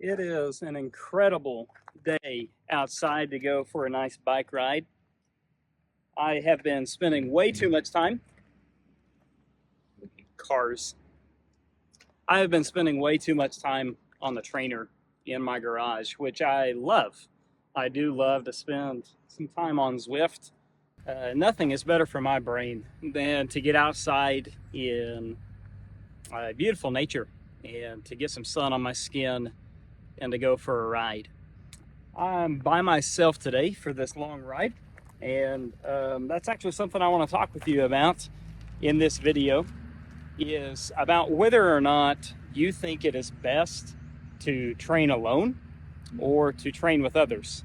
It is an incredible day outside to go for a nice bike ride. I have been spending way too much time. Cars. I have been spending way too much time on the trainer in my garage, which I love. I do love to spend some time on Zwift. Nothing is better for my brain than to get outside in beautiful nature and to get some sun on my skin and to go for a ride. I'm by myself today for this long ride, and that's actually something I want to talk with you about in this video, is about whether or not you think it is best to train alone or to train with others.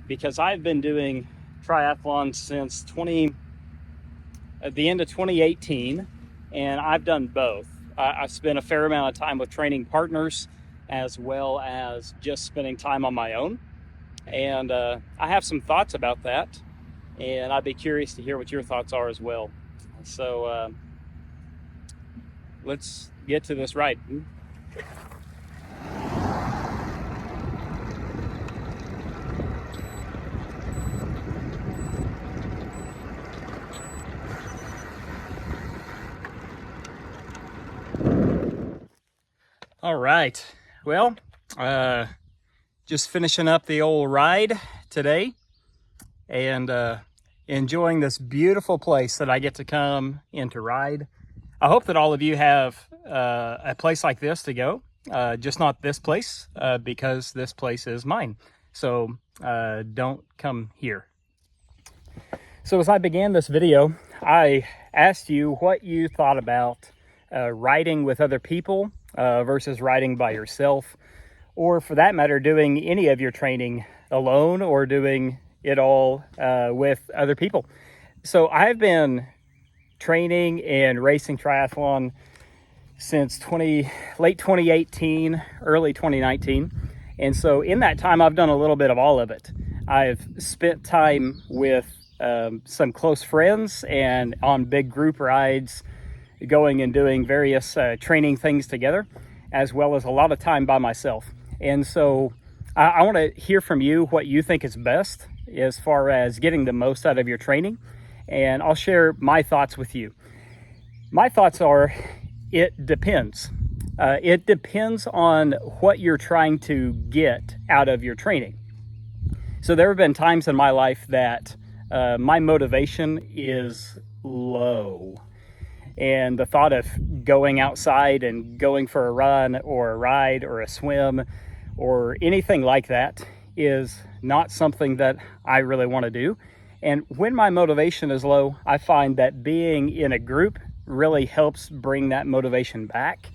Because I've been doing triathlon since the end of 2018, and I've done both. I've spent a fair amount of time with training partners as well as just spending time on my own. And I have some thoughts about that, and I'd be curious to hear what your thoughts are as well. So let's get to this ride. All right, well, just finishing up the old ride today and enjoying this beautiful place that I get to come in to ride. I hope that all of you have a place like this to go, just not this place, because this place is mine. So don't come here. So as I began this video, I asked you what you thought about riding with other people versus riding by yourself, or for that matter, doing any of your training alone or doing it all with other people. So I've been training and racing triathlon since late 2018, early 2019. And so in that time, I've done a little bit of all of it. I've spent time with some close friends and on big group rides, going and doing various training things together, as well as a lot of time by myself. And so I want to hear from you what you think is best as far as getting the most out of your training, and I'll share my thoughts with you. My thoughts are, it depends. It depends on what you're trying to get out of your training. So there have been times in my life that my motivation is low. And the thought of going outside and going for a run or a ride or a swim or anything like that is not something that I really want to do. And when my motivation is low, I find that being in a group really helps bring that motivation back.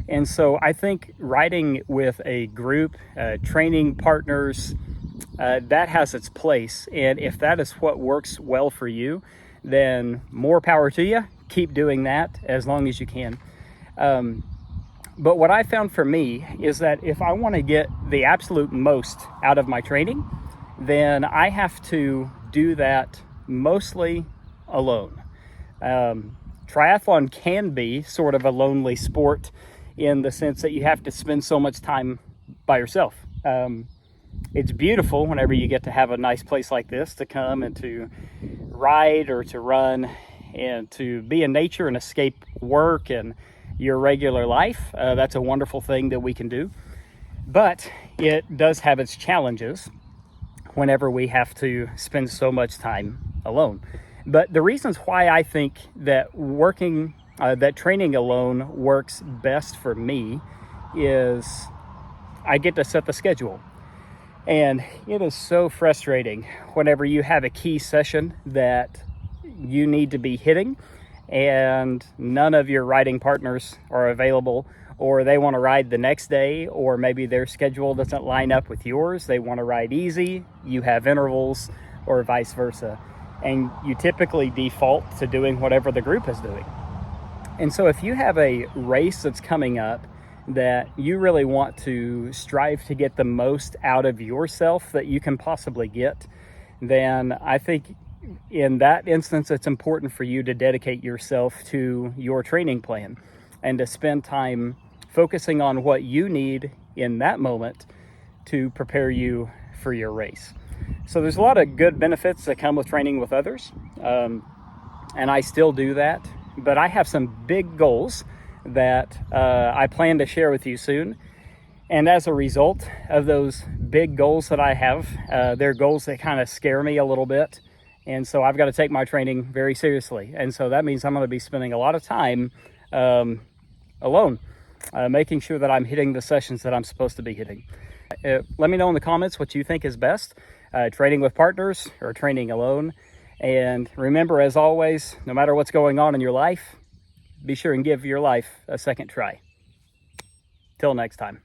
And so I think riding with a group, training partners, that has its place. And if that is what works well for you, then more power to you. Keep doing that as long as you can. But what I found for me is that if I want to get the absolute most out of my training, then I have to do that mostly alone. Triathlon can be sort of a lonely sport in the sense that you have to spend so much time by yourself. It's beautiful whenever you get to have a nice place like this to come and to ride or to run and to be in nature and escape work and your regular life. That's a wonderful thing that we can do. But it does have its challenges whenever we have to spend so much time alone. But the reasons why I think that that training alone works best for me is I get to set the schedule. And it is so frustrating whenever you have a key session that you need to be hitting and none of your riding partners are available, or they want to ride the next day, or maybe their schedule doesn't line up with yours. They want to ride easy, you have intervals, or vice versa. And you typically default to doing whatever the group is doing. And so if you have a race that's coming up that you really want to strive to get the most out of yourself that you can possibly get, then I think in that instance, it's important for you to dedicate yourself to your training plan and to spend time focusing on what you need in that moment to prepare you for your race. So there's a lot of good benefits that come with training with others, and I still do that. But I have some big goals that I plan to share with you soon. And as a result of those big goals that I have, they're goals that kind of scare me a little bit. And so I've got to take my training very seriously. And so that means I'm going to be spending a lot of time alone, making sure that I'm hitting the sessions that I'm supposed to be hitting. Let me know in the comments what you think is best, training with partners or training alone. And remember, as always, no matter what's going on in your life, be sure and give your life a second try. Till next time.